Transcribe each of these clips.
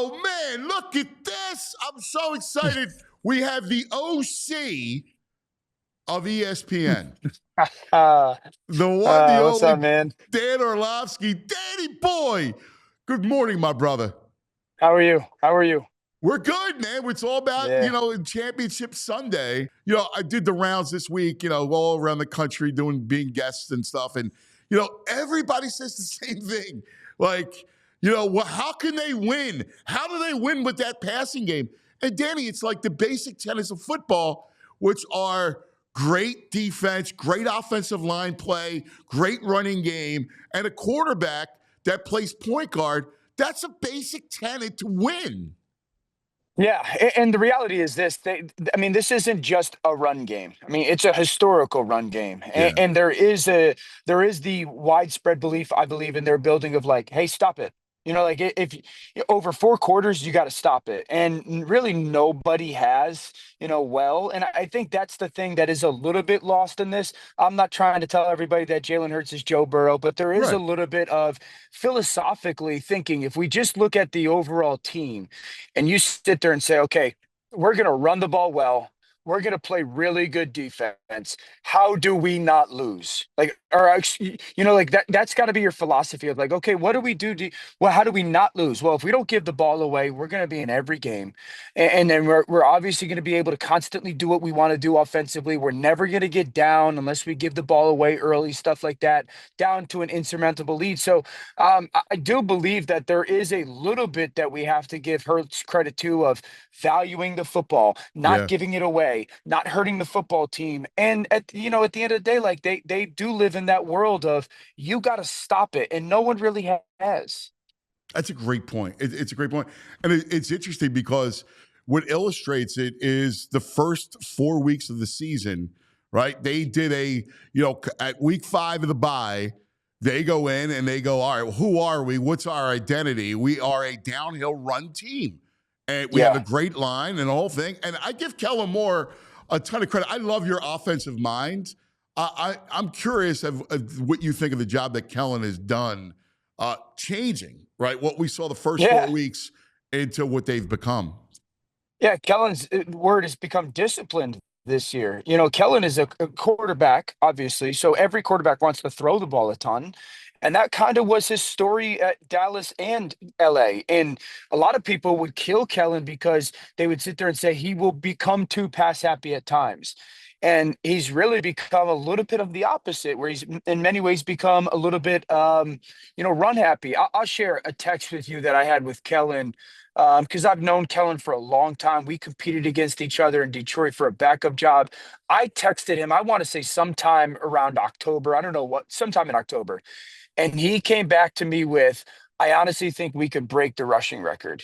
Oh, man, look at this. I'm so excited. We have the OC of ESPN. The one, the What's only up, man? Dan Orlovsky. Danny boy, good morning, my brother. How are you? How are you? We're good, man. It's all about, Championship Sunday. I did the rounds this week, all around the country being guests and stuff. And, everybody says the same thing. Like, how can they win? How do they win with that passing game? And Danny, it's like the basic tenets of football, which are great defense, great offensive line play, great running game, and a quarterback that plays point guard. That's a basic tenet to win. Yeah, and the reality is this: this isn't just a run game. I mean, it's a historical run game, Yeah. and there is the widespread belief, I believe, in their building of like, hey, stop it. Like if over 4 quarters, you got to stop it, and really nobody has, well, and I think that's the thing that is a little bit lost in this. I'm not trying to tell everybody that Jalen Hurts is Joe Burrow, but there is a Right. little bit of philosophically thinking. If we just look at the overall team, and you sit there and say, okay, we're going to run the ball well. We're going to play really good defense. How do we not lose? Like that's got to be your philosophy of like, okay, what do we do? Well, how do we not lose? Well, if we don't give the ball away, we're going to be in every game. And then we're obviously going to be able to constantly do what we want to do offensively. We're never going to get down unless we give the ball away early, stuff like that, down to an insurmountable lead. So I do believe that there is a little bit that we have to give Hurts credit to of valuing the football, not giving it away, not hurting the football team. And at the end of the day, like they do live in that world of you got to stop it, and no one really has. That's a great point. It's a great point. And it's interesting because what illustrates it is the first 4 weeks of the season, right? They did at week 5 of the bye, they go in and they go, all right, well, who are we? What's our identity? We are a downhill run team. And we have a great line and the whole thing. And I give Kellen Moore a ton of credit. I love your offensive mind. I'm curious of what you think of the job that Kellen has done changing, right? What we saw the first 4 weeks into what they've become. Yeah, Kellen's word has become disciplined this year. Kellen is a quarterback, obviously. So every quarterback wants to throw the ball a ton. And that kind of was his story at Dallas and LA. And a lot of people would kill Kellen because they would sit there and say he will become too pass happy at times. And he's really become a little bit of the opposite, where he's in many ways become a little bit, run happy. I'll share a text with you that I had with Kellen because I've known Kellen for a long time. We competed against each other in Detroit for a backup job. I texted him, I want to say sometime around October. I don't know what, sometime in October. And he came back to me with, I honestly think we could break the rushing record.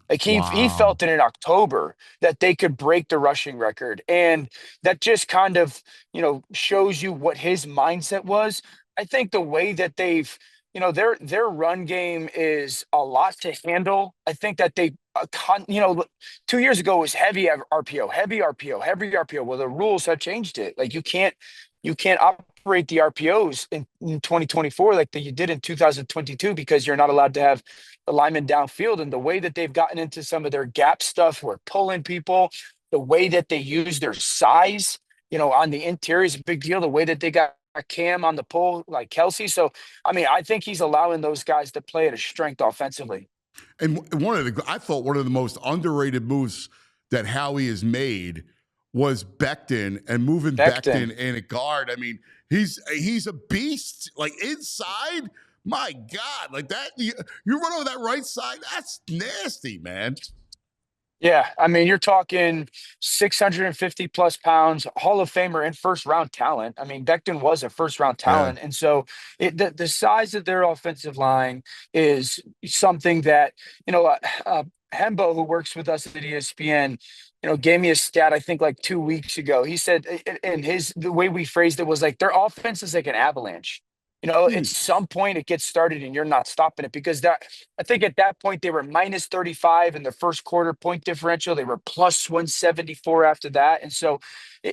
Like he felt it in October that they could break the rushing record. And that just kind of, shows you what his mindset was. I think the way that they've, their run game is a lot to handle. I think that they, 2 years ago was heavy RPO, heavy RPO, heavy RPO. Well, the rules have changed it. Like you can't operate the RPOs in 2024 like that you did in 2022 because you're not allowed to have the linemen downfield. And the way that they've gotten into some of their gap stuff, where pulling people, the way that they use their size, on the interior is a big deal. The way that they got Cam on the pull, like Kelsey. So, I think he's allowing those guys to play at a strength offensively. And I thought one of the most underrated moves that Howie has made was Becton and moving Becton in a guard. He's a beast. Like inside, my God, like that. You run over that right side. That's nasty, man. Yeah, you're talking 650 plus pounds, Hall of Famer and first round talent. Becton was a first round talent. And so the size of their offensive line is something that, Hembo, who works with us at ESPN, gave me a stat, I think like 2 weeks ago. He said, and the way we phrased it was like, their offense is like an avalanche. At some point it gets started and you're not stopping it, because I think at that point they were minus 35 in the first quarter point differential. They were plus 174 after that. And so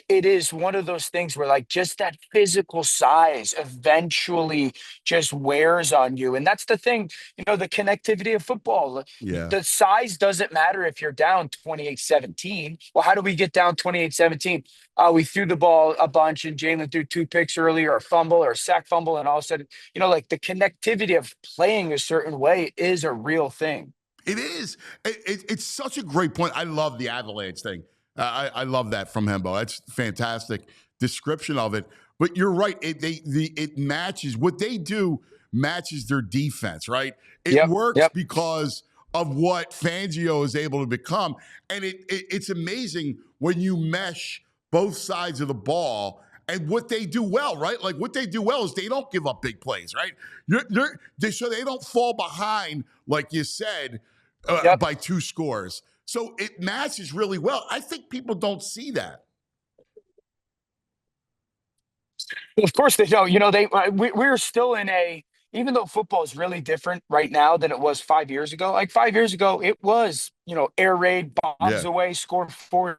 it is one of those things where like just that physical size eventually just wears on you. And that's the thing, the connectivity of football. Yeah. The size doesn't matter if you're down 28-17. Well, how do we get down 28-17? We threw the ball a bunch and Jalen threw 2 picks earlier, or a fumble or a sack fumble. And all of a sudden, like the connectivity of playing a certain way is a real thing. It is. It's such a great point. I love the avalanche thing. I love that from Hembo. That's fantastic description of it. But you're right. It matches what they do, matches their defense, right? It works because of what Fangio is able to become. And it's amazing when you mesh both sides of the ball and what they do well, right? Like what they do well is they don't give up big plays, right? So they don't fall behind, like you said, by 2 scores. So it matches really well. I think people don't see that. Of course they don't. We're still in even though football is really different right now than it was 5 years ago. Like 5 years ago, it was, air raid, bombs away, score 40.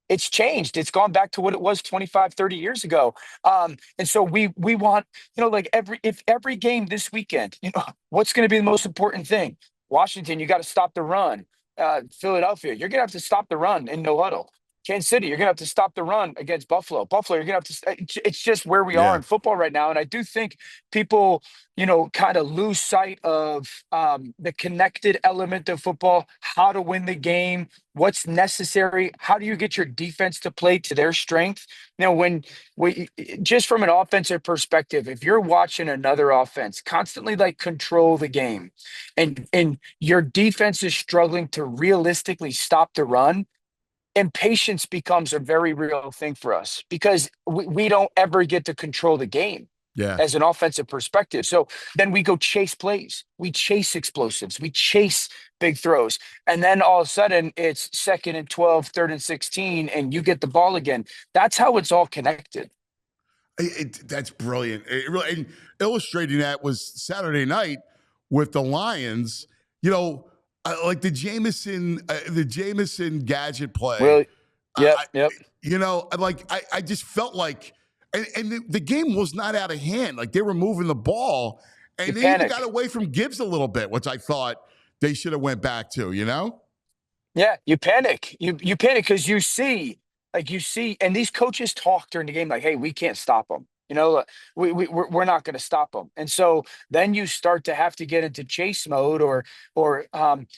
It's changed. It's gone back to what it was 25, 30 years ago. And so we want, like every game this weekend, what's going to be the most important thing? Washington, you got to stop the run. Philadelphia, you're going to have to stop the run in no huddle. Kansas City, you're going to have to stop the run against Buffalo. Buffalo, you're going to have to. It's just where we are in football right now. And I do think people, kind of lose sight of the connected element of football, how to win the game, what's necessary, how do you get your defense to play to their strength. When just from an offensive perspective, if you're watching another offense constantly like control the game and your defense is struggling to realistically stop the run, impatience becomes a very real thing for us because we don't ever get to control the game as an offensive perspective. So then we go chase plays, we chase explosives, we chase big throws. And then all of a sudden it's 2nd and 12, 3rd and 16, and you get the ball again. That's how it's all connected. That's brilliant. And illustrating that was Saturday night with the Lions, like the Jameson gadget play. I just felt like, and the game was not out of hand. Like they were moving the ball, and they even got away from Gibbs a little bit, which I thought they should have went back to. Yeah, you panic. You panic because you see, and these coaches talk during the game like, "Hey, we can't stop them. We're not going to stop them." And so then you start to have to get into chase mode, or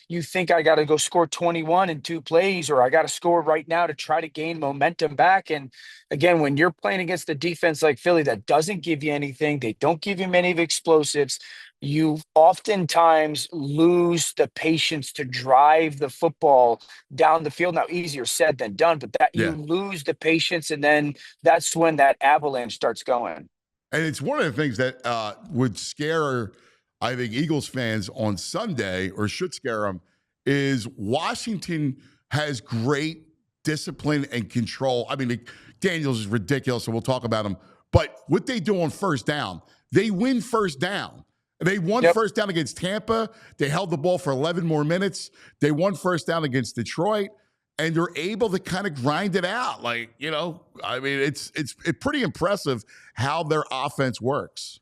you think I got to go score 21 in 2 plays, or I got to score right now to try to gain momentum back. And again, when you're playing against a defense like Philly that doesn't give you anything, they don't give you many of explosives, you oftentimes lose the patience to drive the football down the field. Now, easier said than done, but you lose the patience, and then that's when that avalanche starts going. And it's one of the things that would scare, I think, Eagles fans on Sunday, or should scare them, is Washington has great discipline and control. I mean, Daniels is ridiculous, so we'll talk about him. But what they do on first down, they win first down. They won first down against Tampa. They held the ball for 11 more minutes. They won first down against Detroit, and they're able to kind of grind it out. It's pretty impressive how their offense works.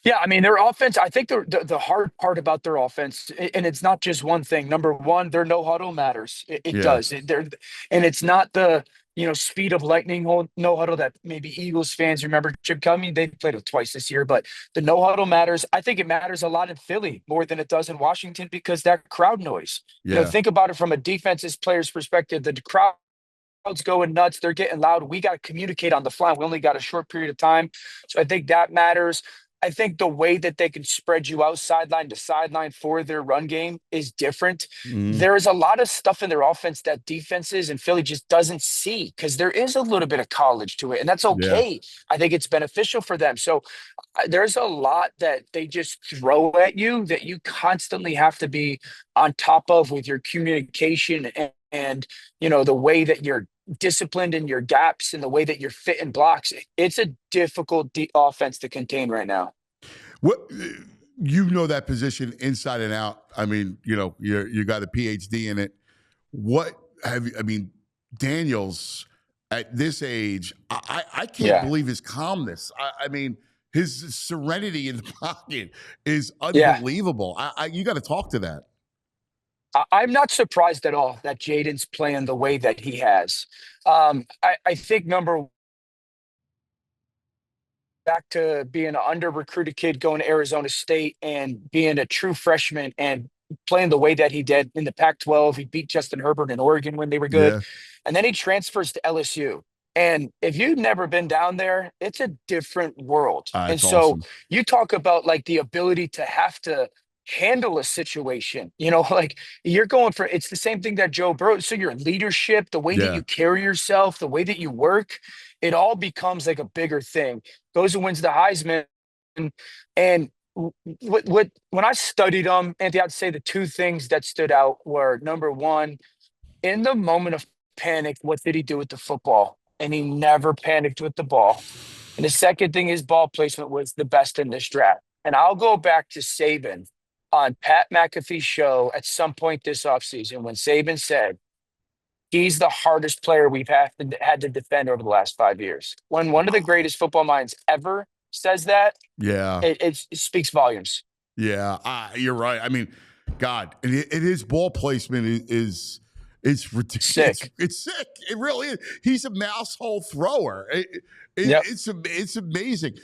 Yeah, I mean, their offense, I think the hard part about their offense, and it's not just one thing. Number one, their no huddle matters. It does. And it's not the speed of lightning no huddle that maybe Eagles fans remember. Chip Cumming, they played it twice this year, but the no huddle matters. I think it matters a lot in Philly more than it does in Washington because that crowd noise. Think about it from a defensive player's perspective. The crowd's going nuts. They're getting loud. We got to communicate on the fly. We only got a short period of time. So I think that matters. I think the way that they can spread you out sideline to sideline for their run game is different. There's a lot of stuff in their offense that defenses and Philly just doesn't see because there is a little bit of college to it, and that's okay. I think it's beneficial for them. So there's a lot that they just throw at you that you constantly have to be on top of with your communication and the way that you're disciplined in your gaps and the way that you're fitting blocks. It's a difficult offense to contain right now. What that position inside and out. I mean, you got a PhD in it. Daniels, at this age, I can't Yeah. believe his calmness. I mean, his serenity in the pocket is Yeah. unbelievable. You got to talk to that. I'm not surprised at all that Jayden's playing the way that he has. I think back to being an under-recruited kid going to Arizona State and being a true freshman and playing the way that he did in the Pac-12. He beat Justin Herbert in Oregon when they were good. Yeah. And then he transfers to LSU. And if you've never been down there, it's a different world. And It's so awesome. you talk about like the ability to have to handle a situation, like you're going for it's the same thing that Joe Burrow. So your leadership, the way that Yeah. you carry yourself, the way that you work, it all becomes like a bigger thing. Goes and wins the Heisman. And what when I studied Anthony, I'd say the two things that stood out were number one, in the moment of panic, what did he do with the football? And he never panicked with the ball. And the second thing, his ball placement was the best in this draft. And I'll go back to Saban on Pat McAfee's show at some point this offseason when Saban said, he's the hardest player we've had to defend over the last 5 years. When one of the greatest football minds ever says that, Yeah. it speaks volumes. Yeah. You're right. I mean, God, and his ball placement is ridiculous. Sick. It's sick. It really is. He's a mouse hole thrower. Yep. It's amazing.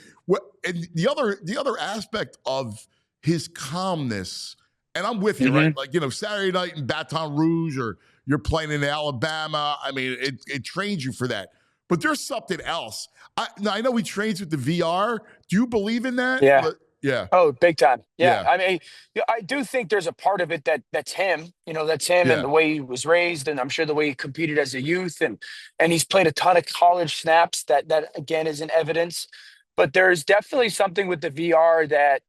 And the other aspect of his calmness, and I'm with you, right? Like, Saturday night in Baton Rouge, or you're playing in Alabama. I mean, it trains you for that. But there's something else. I know he trains with the VR. Do you believe in that? Yeah. Yeah. Oh, big time. Yeah. Yeah. I mean, I do think there's a part of it that's him, that's him Yeah. and the way he was raised. And I'm sure the way he competed as a youth and he's played a ton of college snaps that again is in evidence. But there's definitely something with the VR that,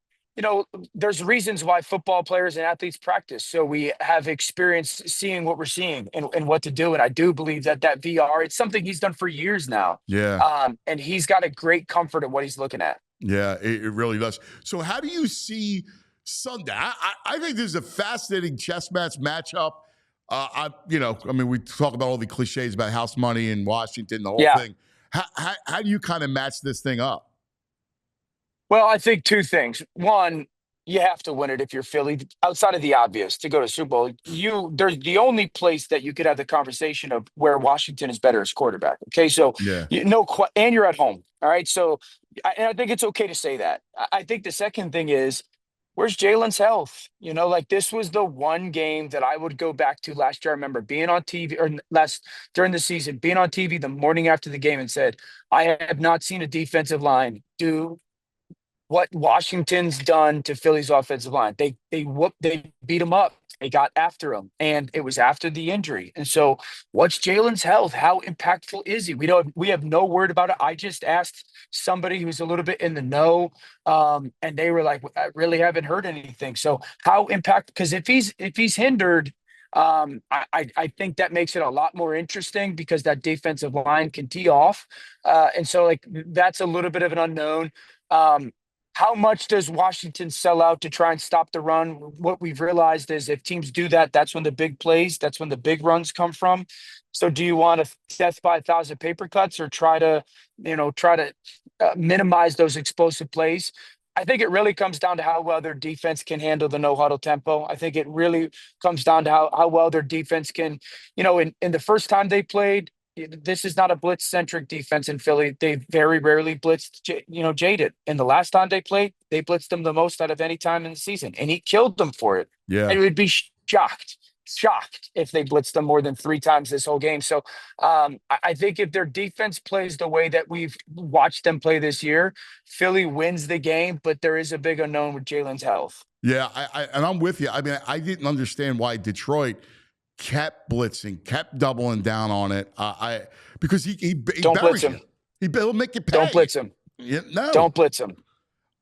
there's reasons why football players and athletes practice. So we have experience seeing what we're seeing and what to do. And I do believe that VR, it's something he's done for years now. Yeah. And he's got a great comfort at what he's looking at. Yeah, it really does. So how do you see Sunday? I think this is a fascinating chess matchup. I mean, we talk about all the cliches about house money in Washington, the whole thing. How do you kind of match this thing up? Well, I think two things. One, you have to win it if you're Philly. Outside of the obvious, to go to Super Bowl, there's the only place that you could have the conversation of where Washington is better as quarterback. Okay, so Yeah. And you're at home. All right, so I think it's okay to say that. I think the second thing is, where's Jalen's health? Like this was the one game that I would go back to last year. I remember being on TV during the season, being on TV the morning after the game and said, I have not seen a defensive line do what Washington's done to Philly's offensive line. They beat him up. They got after him, and it was after the injury. And so, what's Jalen's health? How impactful is he? We have no word about it. I just asked somebody who's a little bit in the know, and they were like, "I really haven't heard anything." So, how because if he's hindered, I think that makes it a lot more interesting because that defensive line can tee off, and so like that's a little bit of an unknown. How much does Washington sell out to try and stop the run? What we've realized is if teams do that, that's when the big plays, that's when the big runs come from. So do you want to death by 1,000 paper cuts or try to minimize those explosive plays? I think it really comes down to how well their defense can handle the no huddle tempo. I think it really comes down to how well their defense can, in the first time they played, this is not a blitz-centric defense in Philly. They very rarely blitzed, Jayden. And the last time they played, they blitzed them the most out of any time in the season, and he killed them for it. Yeah. And it would be shocked if they blitzed them more than 3 times this whole game. So I think if their defense plays the way that we've watched them play this year, Philly wins the game, but there is a big unknown with Jalen's health. Yeah, and I'm with you. I mean, I didn't understand why Detroit kept blitzing, kept doubling down on it. Because he don't blitz him. He'll make it pay. Don't blitz him. Yeah, no, don't blitz him.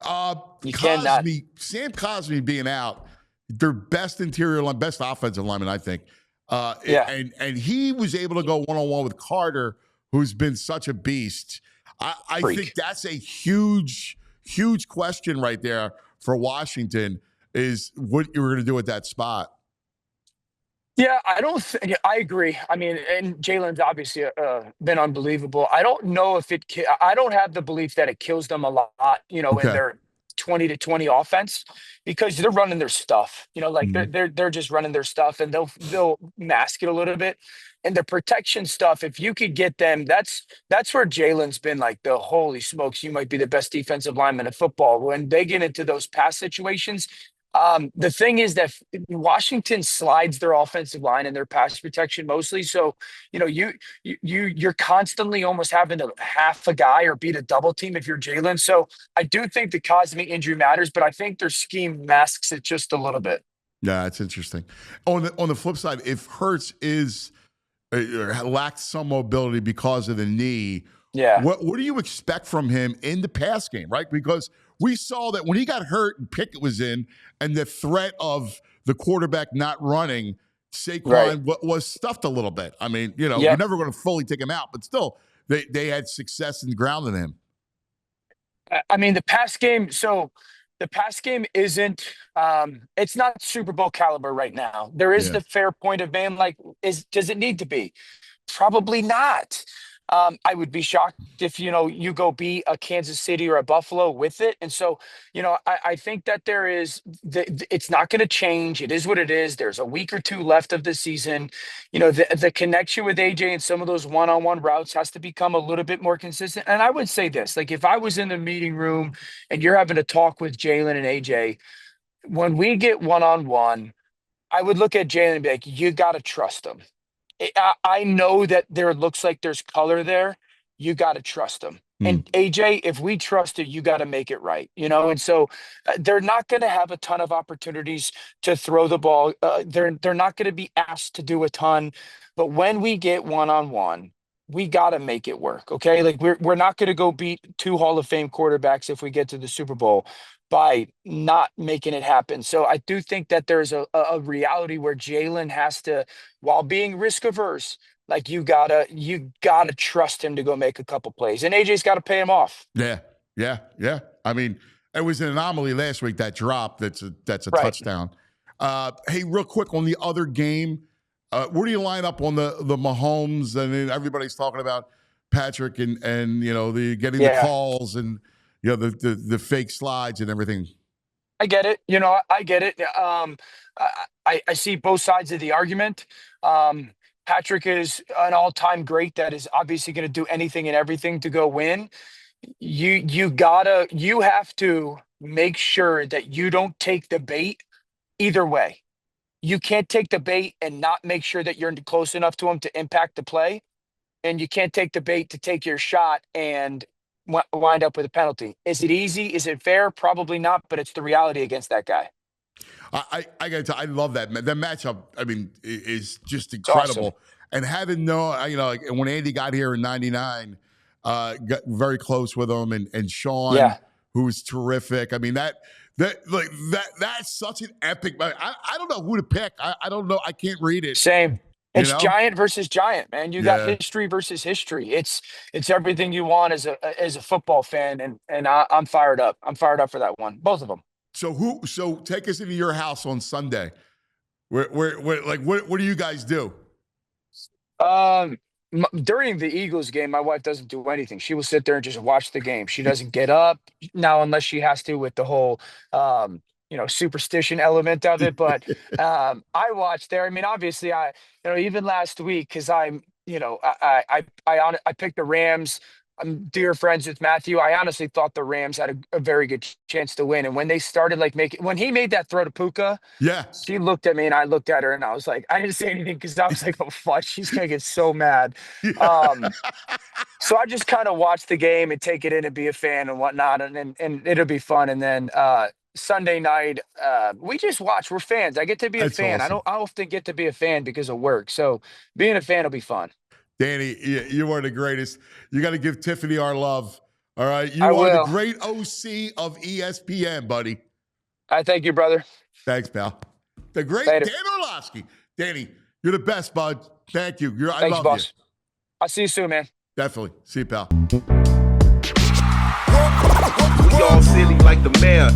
You cannot. Sam Cosmi being out, their best interior line, best offensive lineman, I think. And he was able to go one-on-one with Carter, who's been such a beast. I think that's a huge question right there for Washington is what you're going to do at that spot. Yeah, I don't think I agree. I mean, and Jalen's obviously been unbelievable. I don't know if I don't have the belief that it kills them a lot, in Okay. their 20 to 20 offense because they're running their stuff. Like they're Mhm. they're they're just running their stuff and they'll mask it a little bit. And the protection stuff, if you could get them, that's where Jalen's been like the holy smokes, you might be the best defensive lineman in football. When they get into those pass situations, the thing is that Washington slides their offensive line and their pass protection mostly. So, you're constantly almost having to half a guy or beat a double team if you're Jalen. So I do think the cosmic injury matters, but I think their scheme masks it just a little bit. Yeah, it's interesting. On the flip side, if Hurts is lacks some mobility because of the knee, Yeah. what do you expect from him in the pass game, right? Because we saw that when he got hurt and Pickett was in, and the threat of the quarterback not running, Right. Saquon was stuffed a little bit. I mean, you're Yep. never going to fully take him out, but still, they had success in grounding him. I mean, the pass game. So the pass game isn't. It's not Super Bowl caliber right now. There is Yeah. the fair point of man. Like, does it need to be? Probably not. I would be shocked if you go beat a Kansas City or a Buffalo with it. And so, I think that it's not going to change. It is what it is. There's a week or two left of the season. The connection with AJ and some of those one-on-one routes has to become a little bit more consistent. And I would say this, like if I was in the meeting room and you're having a talk with Jalen and AJ, when we get one-on-one, I would look at Jalen and be like, you got to trust him. I know that there looks like there's color there. You got to trust them. Hmm. And AJ, if we trust it, you got to make it right, And so they're not going to have a ton of opportunities to throw the ball. They're not going to be asked to do a ton. But when we get one-on-one, we got to make it work. Okay, like we're not going to go beat two Hall of Fame quarterbacks if we get to the Super Bowl by not making it happen. So I do think that there's a reality where Jalen has to, while being risk averse, like you gotta trust him to go make a couple plays, and AJ's got to pay him off. Yeah. I mean, it was an anomaly last week, that drop. That's a Right. touchdown. Hey, real quick on the other game, where do you line up on the Mahomes? I mean, everybody's talking about Patrick and the getting the Yeah, calls and the fake slides and everything. I get it. I get it. I see both sides of the argument. Patrick is an all-time great that is obviously going to do anything and everything to go win. You have to make sure that you don't take the bait either way. You can't take the bait and not make sure that you're close enough to him to impact the play. And you can't take the bait to take your shot and wind up with a penalty. Is it easy? Is it fair? Probably not, but it's the reality against that guy. I got to tell you, I love that. That matchup, I mean, is just It's awesome. incredible. And having like when Andy got here in '99, got very close with him, and Sean, Yeah. who was terrific. I mean, that's such an epic. I don't know who to pick. I don't know. I can't read it. Same. It's know? giant versus giant, man. You got Yeah. history versus history. It's everything you want as a football fan, and I'm fired up. I'm fired up for that one. Both of them. So take us into your house on Sunday. Where like what do you guys do? During the Eagles game, my wife doesn't do anything. She will sit there and just watch the game. She doesn't get up now unless she has to with the whole superstition element of it. But I watch there. I mean, obviously, even last week, because I picked the Rams. I'm dear friends with Matthew. I honestly thought the Rams had a very good chance to win. And when they started when he made that throw to Puka, Yeah. she looked at me and I looked at her and I was like, I didn't say anything because I was like, oh, fuck, she's going to get so mad. So I just kind of watch the game and take it in and be a fan and whatnot. And it'll be fun. And then Sunday night, we just watch. We're fans. I get to be a That's fan. awesome. I often get to be a fan because of work. So being a fan will be fun. Danny, you are the greatest. You got to give Tiffany our love. All right. You I are will. the great OC of ESPN, buddy. I thank you, brother. Thanks, pal. The great Later. Dan Orlovsky. Danny, you're the best, bud. Thank you. I Thanks, love boss. you. I'll see you soon, man. Definitely. See you, pal. We all silly like the mayor.